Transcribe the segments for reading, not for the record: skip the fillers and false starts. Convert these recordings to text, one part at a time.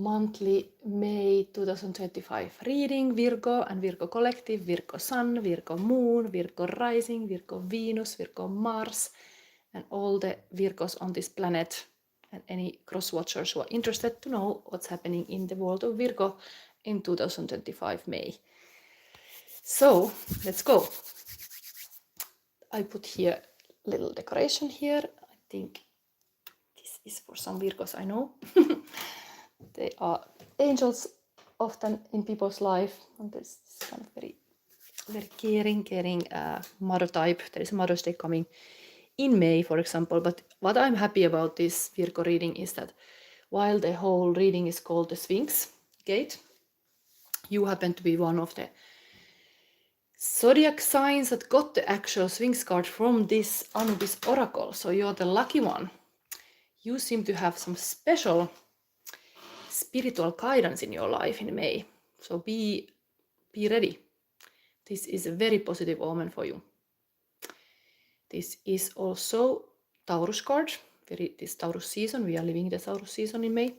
monthly May 2025 reading, Virgo and Virgo Collective, Virgo Sun, Virgo Moon, Virgo Rising, Virgo Venus, Virgo Mars, and all the Virgos on this planet, and any cross-watchers who are interested to know what's happening in the world of Virgo in 2025 May. So let's go. I put here little decoration here. I think this is for some Virgos I know. They are angels often in people's life, and this is kind of very caring mother type. There is a Mother's Day coming in May, for example. But what I'm happy about this Virgo reading is that while the whole reading is called the Sphinx Gate, you happen to be one of the zodiac signs that got the actual Sphinx card from this Anubis oracle. So you're the lucky one. You seem to have some special spiritual guidance in your life in May. So be ready. This is a very positive omen for you. This is also Taurus card. This Taurus season. We are living the Taurus season in May.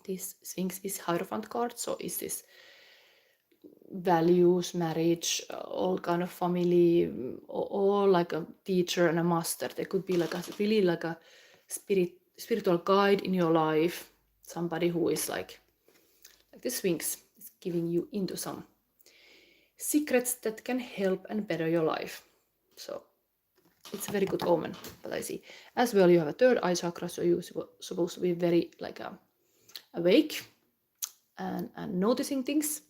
This Sphinx is Hierophant card. So is this values, marriage, all kind of family, or like a teacher and a master. There could be like a really like a spiritual guide in your life. Somebody who is like the Sphinx is giving you into some secrets that can help and better your life. So it's a very good omen, but I see. As well, you have a third eye chakra, so you're supposed to be very like awake and noticing things.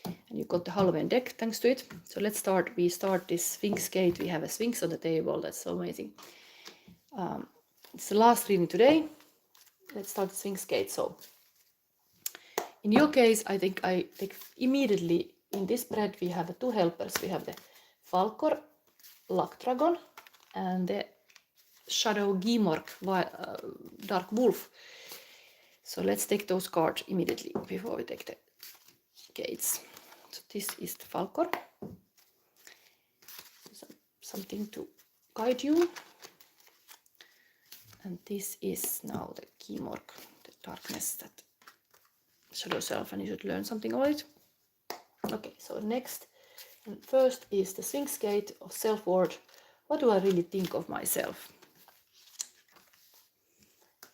And you got the Halloween deck thanks to it. So let's start. We start this Sphinx Gate. We have a Sphinx on the table. That's so amazing. It's the last reading today. Let's start the Sphinx Gate. So in your case, I think I take immediately in this spread we have the two helpers. We have the Falcor Luck Dragon and the Shadow Gimork Dark Wolf. So let's take those cards immediately before we take the gates. So this is the Falcor. Something to guide you. And this is now the Gimork, the darkness, that shadow self, and you should learn something about it. Okay, so next and first is the Sphinx Gate of self-worth. What do I really think of myself?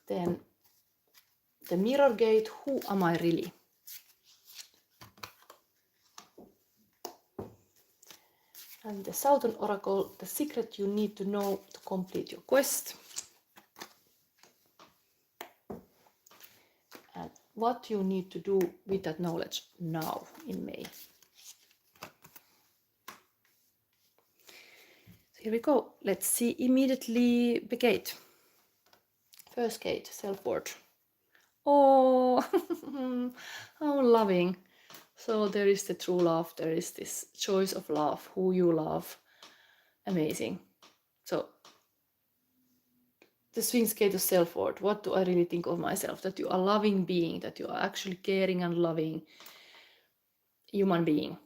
Then the Mirror Gate, who am I really? And the Southern Oracle, the secret you need to know to complete your quest. And what you need to do with that knowledge now in May. So here we go. Let's see immediately the gate. First gate, self-worth. Oh, how loving. So there is the true love. There is this choice of love, who you love. Amazing. So the Sphinx Gate of self-worth. What do I really think of myself? That you are a loving being, that you are actually caring and loving human being,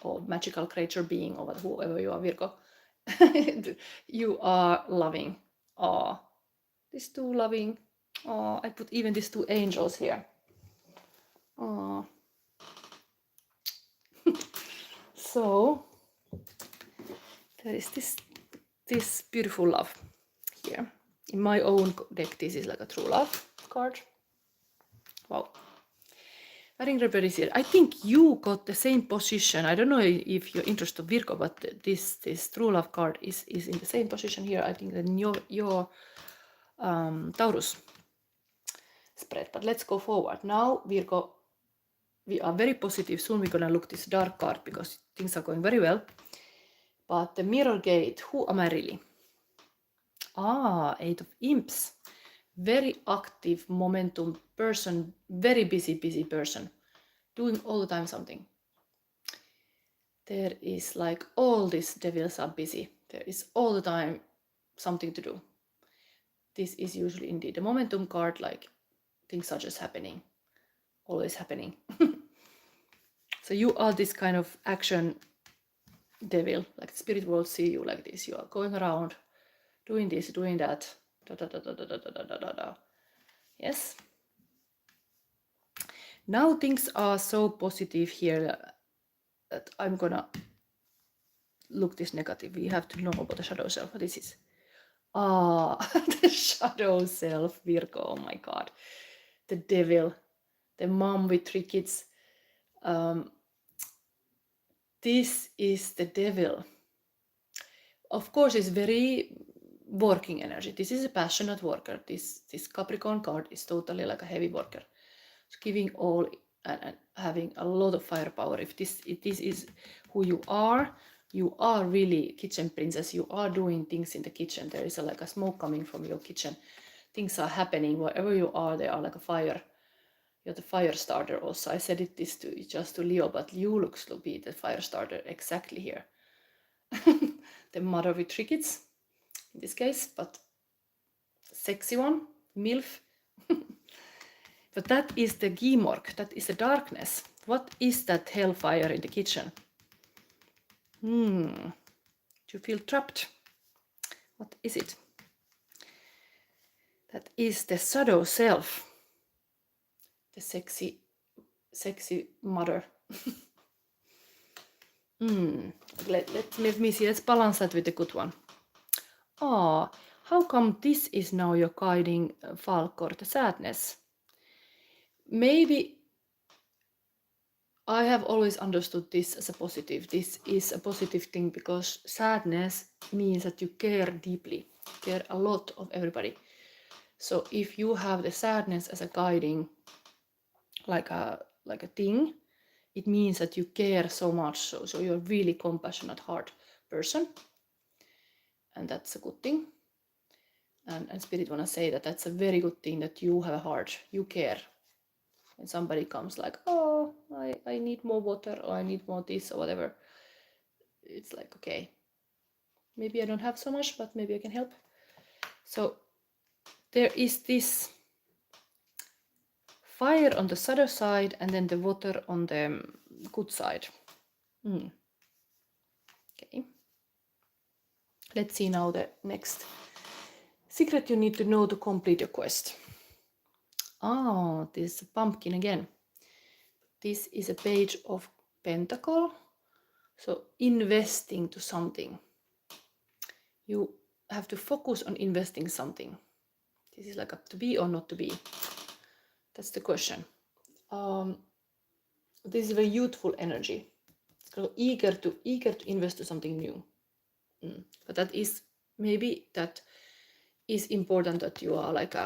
or magical creature being, or whoever you are, Virgo. You are loving. Oh, these two loving. Oh, I put even these two angels here. Oh. So there is this beautiful love here. In my own deck, this is like a true love card. Wow. I think you got the same position. I don't know if you're interested in Virgo, but this true love card is in the same position here. I think in your Taurus spread. But let's go forward. Now, Virgo, we are very positive. Soon we're going to look this dark card because things are going very well. But the Mirror Gate, who am I really? Eight of Imps. Very active momentum person, very busy person, doing all the time something. There is like all these devils are busy. There is all the time something to do. This is usually indeed the momentum card, like things are just happening, always happening. So you are this kind of action devil, like the spirit world see you like this. You are going around, doing this, doing that. Yes. Now things are so positive here that I'm gonna look this negative. We have to know about the shadow self. What this is? The shadow self, Virgo. Oh my god. The devil. The mom with 3 kids. This is the devil. Of course, it's very working energy. This is a passionate worker. This Capricorn card is totally like a heavy worker. It's giving all and having a lot of firepower. If this is who you are really kitchen princess. You are doing things in the kitchen. There is like a smoke coming from your kitchen. Things are happening wherever you are. There are like a fire. You're the fire starter also. I said this just to Leo, but you looks to be the fire starter exactly here. The mother with 3 kids in this case, but sexy one, MILF. But that is the Gimork, that is the darkness. What is that hellfire in the kitchen? Do you feel trapped? What is it? That is the shadow self. The sexy mother. Let me see, let's balance that with the good one. How come this is now your guiding Falkor, the sadness? Maybe I have always understood this as a positive. This is a positive thing because sadness means that you care deeply, care a lot of everybody. So if you have the sadness as a guiding, like a thing, it means that you care so much. So you're a really compassionate, heart person, and that's a good thing. And Spirit wanna say that that's a very good thing that you have a heart, you care. When somebody comes like, oh, I need more water, or I need more this or whatever, it's like, okay, maybe I don't have so much, but maybe I can help. So there is this fire on the shadow side and then the water on the good side. Okay. Let's see now the next secret you need to know to complete your quest. This is a pumpkin again. This is a page of pentacle. So investing to something. You have to focus on investing something. This is like a to be or not to be. That's the question. This is a very youthful energy. So eager to invest to something new. But that is maybe that is important that you are like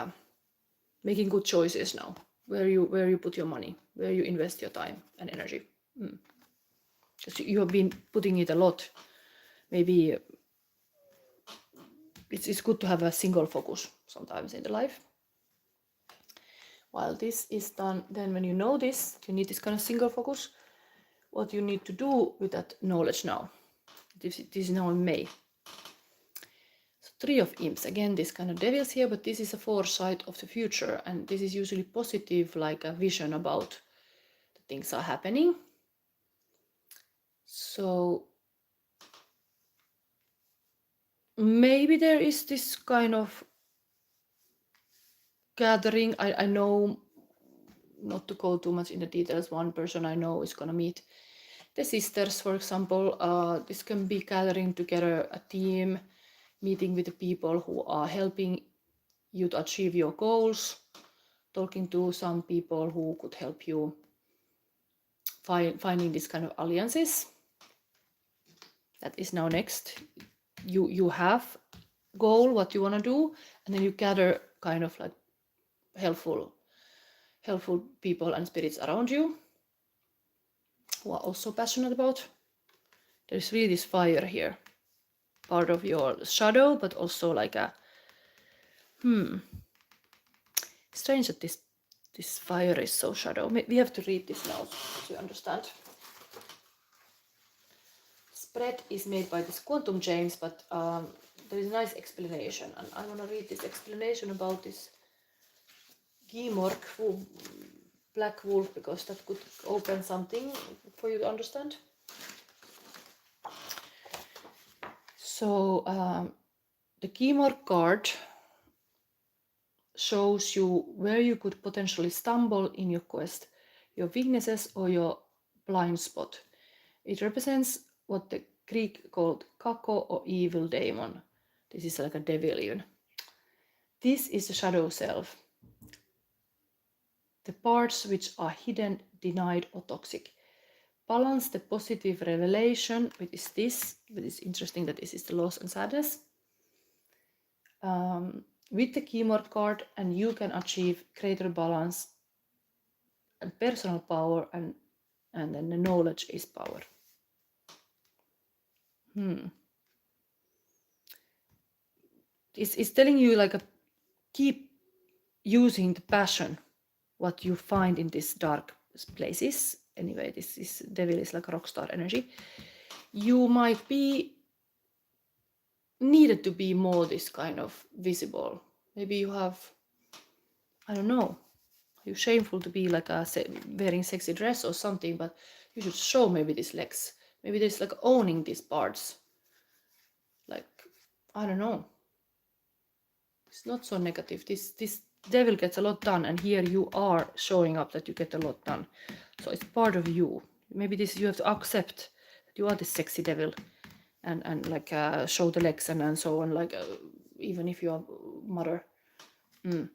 making good choices now. Where you put your money, where you invest your time and energy. Because you have been putting it a lot. Maybe it's good to have a single focus sometimes in the life. While this is done, then when you know this, you need this kind of single focus. What you need to do with that knowledge now. This is now in May. So 3 of Imps, again this kind of devils here, but this is a foresight of the future, and this is usually positive, like a vision about the things are happening. So maybe there is this kind of gathering. I know, not to go too much into details, one person I know is gonna meet the sisters, for example. This can be gathering together, a team, meeting with the people who are helping you to achieve your goals, talking to some people who could help you finding this kind of alliances. That is now next. You have goal, what you want to do, and then you gather kind of like helpful people and spirits around you who are also passionate about. There's really this fire here, part of your shadow, but also like a strange that this fire is so shadow. We have to read this now to understand. Spread is made by this Quantum James, but there is a nice explanation, and I want to read this explanation about this Gimork, black wolf, because that could open something for you to understand. So the Gimork card shows you where you could potentially stumble in your quest. your weaknesses or your blind spot. It represents what the Greek called kako or evil demon. This is like a devil even. This is the shadow self. The parts which are hidden, denied or toxic. Balance the positive revelation, which is this. It is interesting that this is the loss and sadness. With the keyword card, and you can achieve greater balance and personal power, and then the knowledge is power. It's telling you like keep using the passion, what you find in these dark places. Anyway, this devil is like a rock star energy. You might be needed to be more this kind of visible. Maybe you have, I don't know, you're shameful to be like wearing sexy dress or something, but you should show maybe these legs. Maybe there's like owning these parts. Like, I don't know. It's not so negative. This devil gets a lot done, and here you are showing up that you get a lot done. So it's part of you. Maybe this you have to accept that you are this sexy devil, and like show the legs and so on. Like even if you are mother. And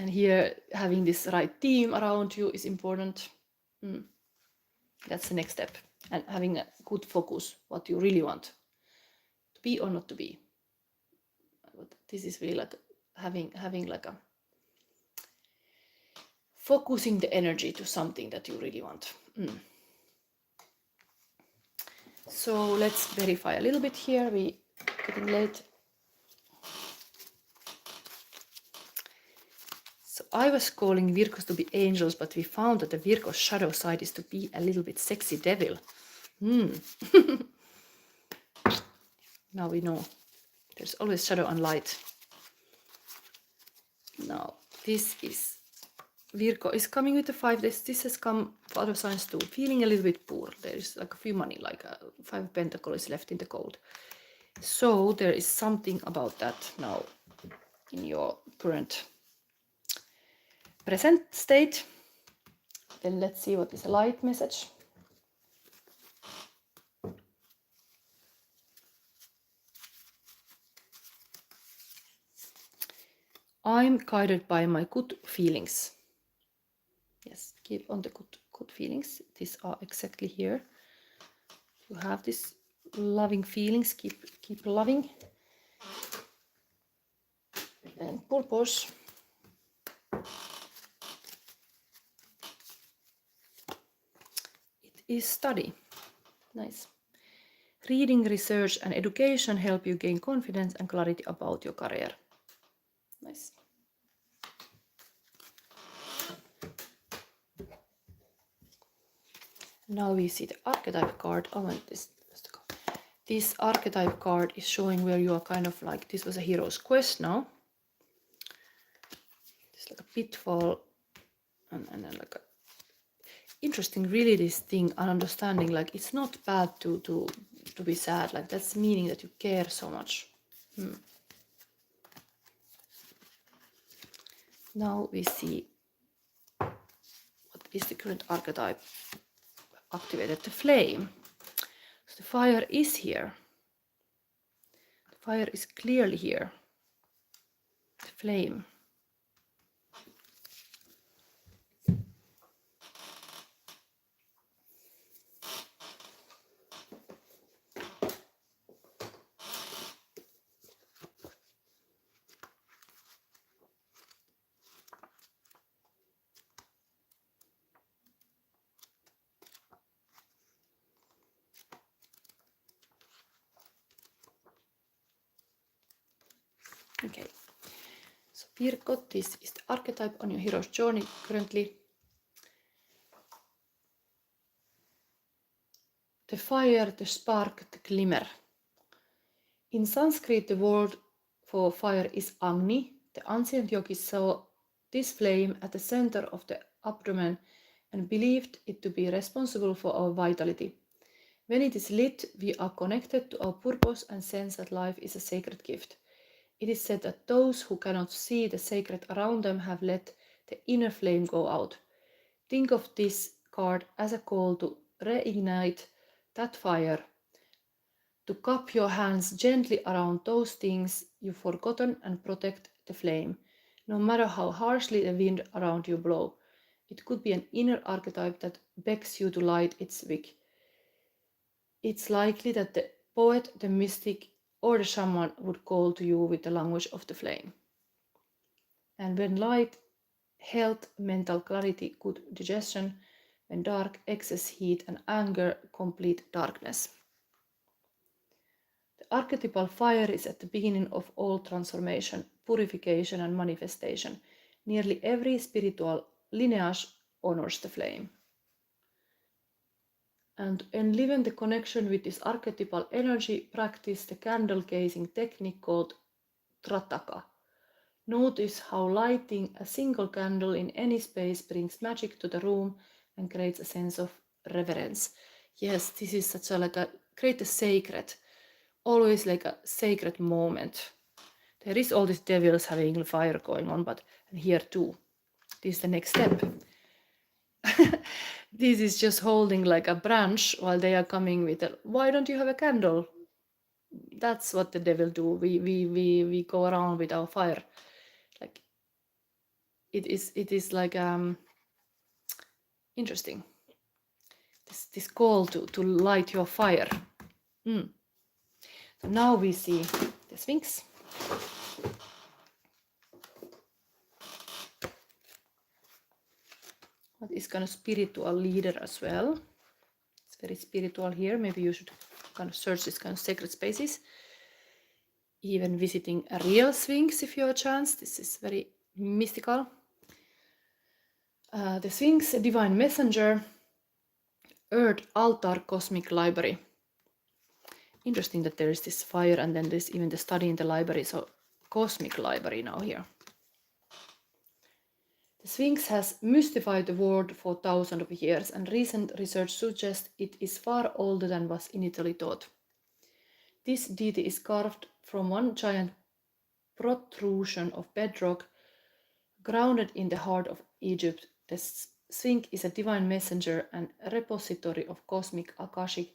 here having this right team around you is important. That's the next step. And having a good focus, what you really want to be or not to be. But this is really like having like a focusing the energy to something that you really want. So let's verify a little bit here. We getting late. So I was calling Virgos to be angels, but we found that the Virgo shadow side is to be a little bit sexy devil. Now we know. There's always shadow and light. Now this is Virgo is coming with the 5 days. This has come for other signs too. Feeling a little bit poor. There is like a few money, like a 5 of Pentacles is left in the cold. So there is something about that now in your current present state. Then let's see what is a light message. I'm guided by my good feelings. Yes, keep on the good feelings. These are exactly here. You have this loving feelings. Keep loving. And purpose. It is study. Nice. Reading, research, and education help you gain confidence and clarity about your career. Nice. Now we see the archetype card. Oh, and this archetype card is showing where you are kind of like, this was a hero's quest now. It's like a pitfall and then like a interesting, really, this thing and understanding, like it's not bad to be sad. Like that's meaning that you care so much. Now we see what is the current archetype activated. The flame. So the fire is here. The fire is clearly here. The flame. Okay, so Virgo, this is the archetype on your hero's journey currently. The fire, the spark, the glimmer. In Sanskrit, the word for fire is Agni. The ancient yogis saw this flame at the center of the abdomen and believed it to be responsible for our vitality. When it is lit, we are connected to our purpose and sense that life is a sacred gift. It is said that those who cannot see the sacred around them have let the inner flame go out. think of this card as a call to reignite that fire, to cup your hands gently around those things you've forgotten and protect the flame, no matter how harshly the wind around you blow. It could be an inner archetype that begs you to light its wick. It's likely that the poet, the mystic, or the shaman would call to you with the language of the flame. And when light, health, mental clarity, good digestion, when dark, excess heat, and anger, complete darkness. The archetypal fire is at the beginning of all transformation, purification, and manifestation. Nearly every spiritual lineage honors the flame. And enliven the connection with this archetypal energy, practice the candle gazing technique called trataka. Notice how lighting a single candle in any space brings magic to the room and creates a sense of reverence. Yes, this is such a create a sacred, always like a sacred moment. There is all these devils having fire going on, but here too. This is the next step. This is just holding like a branch while they are coming with a, why don't you have a candle? That's what the devil do. We go around with our fire. Like it is like interesting. This call to light your fire. So now we see the Sphinx. What is kind of spiritual leader as well. It's very spiritual here. Maybe you should kind of search this kind of sacred spaces. Even visiting a real Sphinx if you have a chance. This is very mystical. The Sphinx, a divine messenger, earth, altar, cosmic library. Interesting that there is this fire and then there's even the study in the library. So cosmic library now here. The Sphinx has mystified the world for thousands of years, and recent research suggests it is far older than was initially thought. This deity is carved from one giant protrusion of bedrock grounded in the heart of Egypt. The Sphinx is a divine messenger and a repository of cosmic, akashic,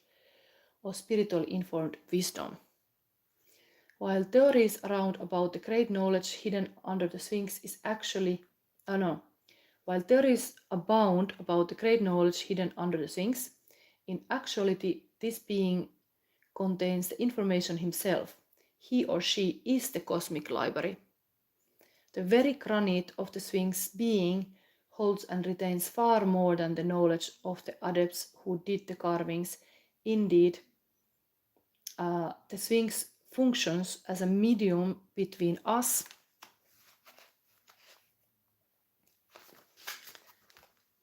or spiritual informed wisdom. While theories around about the great knowledge hidden under the Sphinx is actually While theories abound about the great knowledge hidden under the Sphinx, in actuality this being contains the information himself. He or she is the cosmic library. The very granite of the Sphinx being holds and retains far more than the knowledge of the adepts who did the carvings. Indeed, the Sphinx functions as a medium between us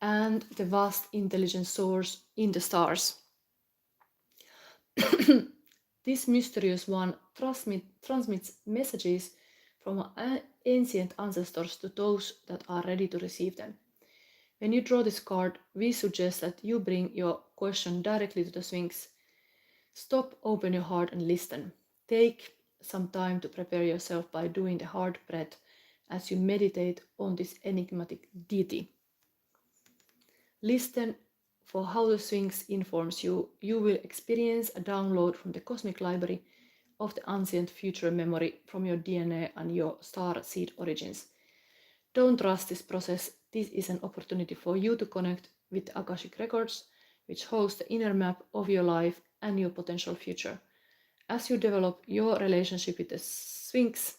and the vast intelligence source in the stars. This mysterious one transmits messages from ancient ancestors to those that are ready to receive them. When you draw this card, we suggest that you bring your question directly to the Sphinx. Stop, open your heart and listen. Take some time to prepare yourself by doing the hard breath as you meditate on this enigmatic deity. Listen for how the Sphinx informs you. You will experience a download from the cosmic library of the ancient future memory from your DNA and your star seed origins. Don't rush this process. This is an opportunity for you to connect with the Akashic records, which host the inner map of your life and your potential future. As you develop your relationship with the Sphinx,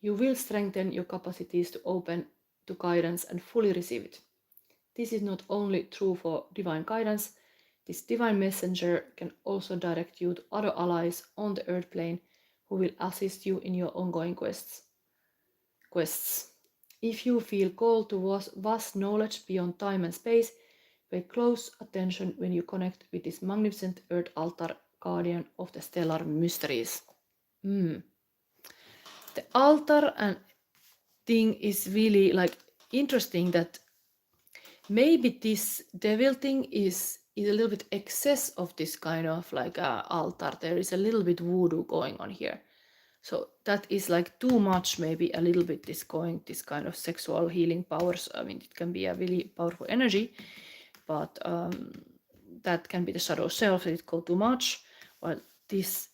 you will strengthen your capacities to open to guidance and fully receive it. This is not only true for divine guidance, this divine messenger can also direct you to other allies on the earth plane who will assist you in your ongoing quests. If you feel called to vast knowledge beyond time and space, pay close attention when you connect with this magnificent earth altar guardian of the stellar mysteries. The altar and thing is really like interesting that maybe this devil thing is a little bit excess of this kind of like altar. There is a little bit voodoo going on here. So that is like too much, maybe a little bit this kind of sexual healing powers. I mean, it can be a really powerful energy, but that can be the shadow self that it go too much. While this,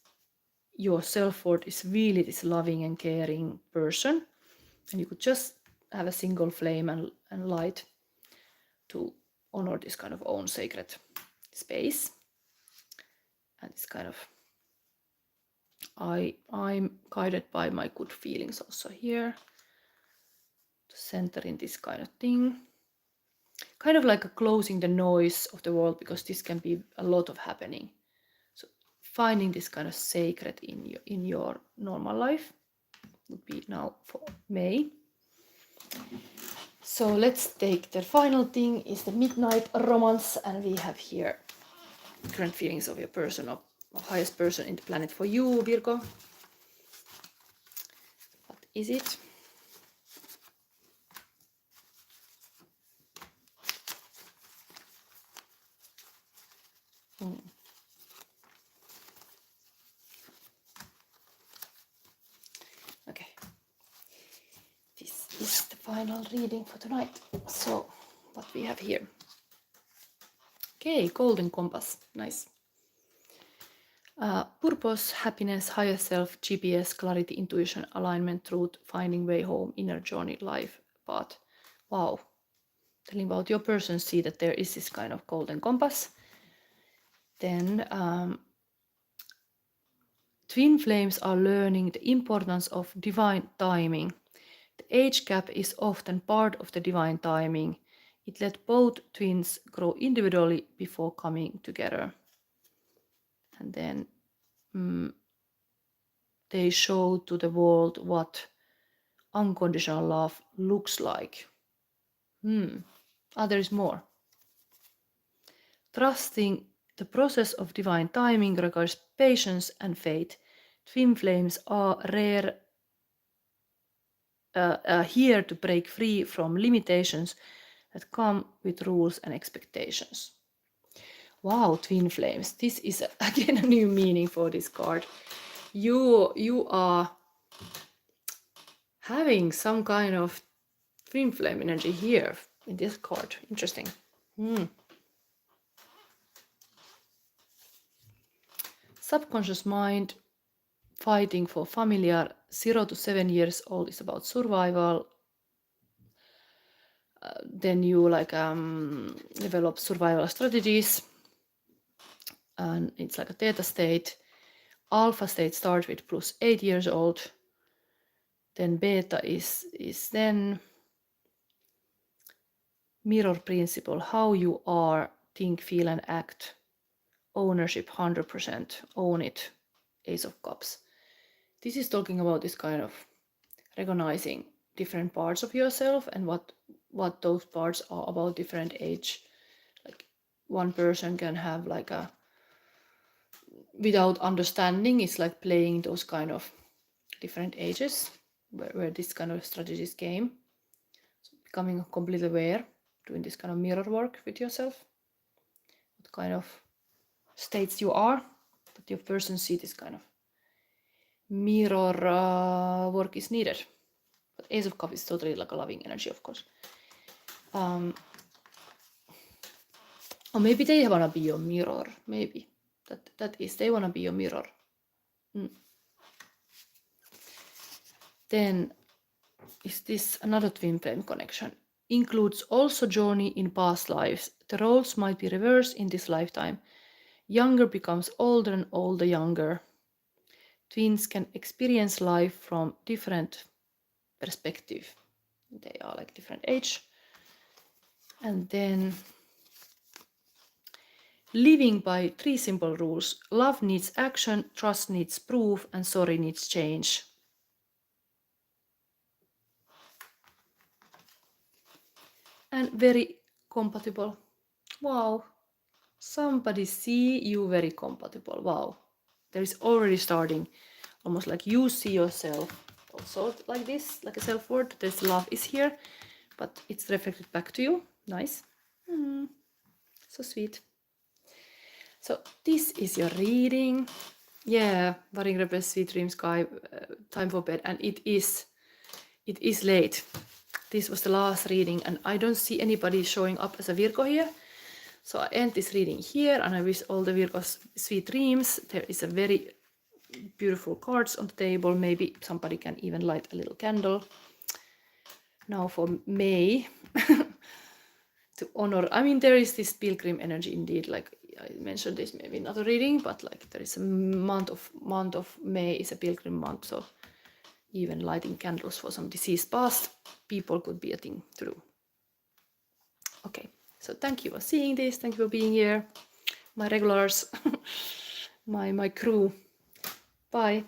your self-worth is really this loving and caring person, and you could just have a single flame and light to honor this kind of own sacred space. And this kind of, I'm guided by my good feelings also here, to center in this kind of thing. Kind of like a closing the noise of the world, because this can be a lot of happening. So finding this kind of sacred in your normal life would be now for May. So let's take the final thing is the midnight romance, and we have here current feelings of your person, or highest person in the planet for you, Virgo. What is it? Okay, this is the final reading for tonight. So what we have here. Okay, golden compass, nice. Purpose, happiness, higher self, GPS, clarity, intuition, alignment, truth, finding way home, inner journey, life path. Wow. Telling about your person, see that there is this kind of golden compass. Then twin flames are learning the importance of divine timing. The age gap is often part of the divine timing. It let both twins grow individually before coming together. And then they show to the world what unconditional love looks like. There is more. Trusting the process of divine timing requires patience and faith. Twin flames are rare here to break free from limitations that come with rules and expectations. Wow, twin flames. This is again a new meaning for this card. You are having some kind of twin flame energy here in this card. Interesting. Subconscious mind fighting for familiar. 0 to 7 years old is about survival. Then you like develop survival strategies, and it's like a theta state. Alpha state starts with plus 8 years old. Then beta is then mirror principle, how you are, think, feel, and act. Ownership 100%, own it. Ace of Cups. This is talking about this kind of recognizing different parts of yourself and what those parts are about different age. Like one person can have like a, without understanding, it's like playing those kind of different ages where this kind of strategies came. So becoming completely aware, doing this kind of mirror work with yourself. What kind of states you are, that your person see this kind of mirror work is needed. But Ace of Cups is totally like a loving energy, of course. Or maybe they wanna be your mirror. Maybe that is they wanna be your mirror. Then is this another twin flame connection? Includes also journey in past lives. The roles might be reversed in this lifetime. Younger becomes older and older younger. Twins can experience life from different perspective. They are like different age. And then living by 3 simple rules. Love needs action, trust needs proof, and sorry needs change. And very compatible. Wow. Somebody see you very compatible. Wow. There is already starting almost like you see yourself also like this, like a self-worth. This love is here, but it's reflected back to you. Nice. So sweet. So this is your reading. Yeah, Varing Rebels, Sweet Dreams, Sky, time for bed, and it is late. This was the last reading, and I don't see anybody showing up as a Virgo here. So I end this reading here, and I wish all the Virgos sweet dreams. There is a very beautiful cards on the table. Maybe somebody can even light a little candle. Now for May, to honor, I mean, there is this pilgrim energy indeed, like I mentioned this maybe in another reading, but like there is a month of May is a pilgrim month, so even lighting candles for some deceased past people could be a thing to do. Okay, so thank you for seeing this, thank you for being here, my regulars, my crew. Bye.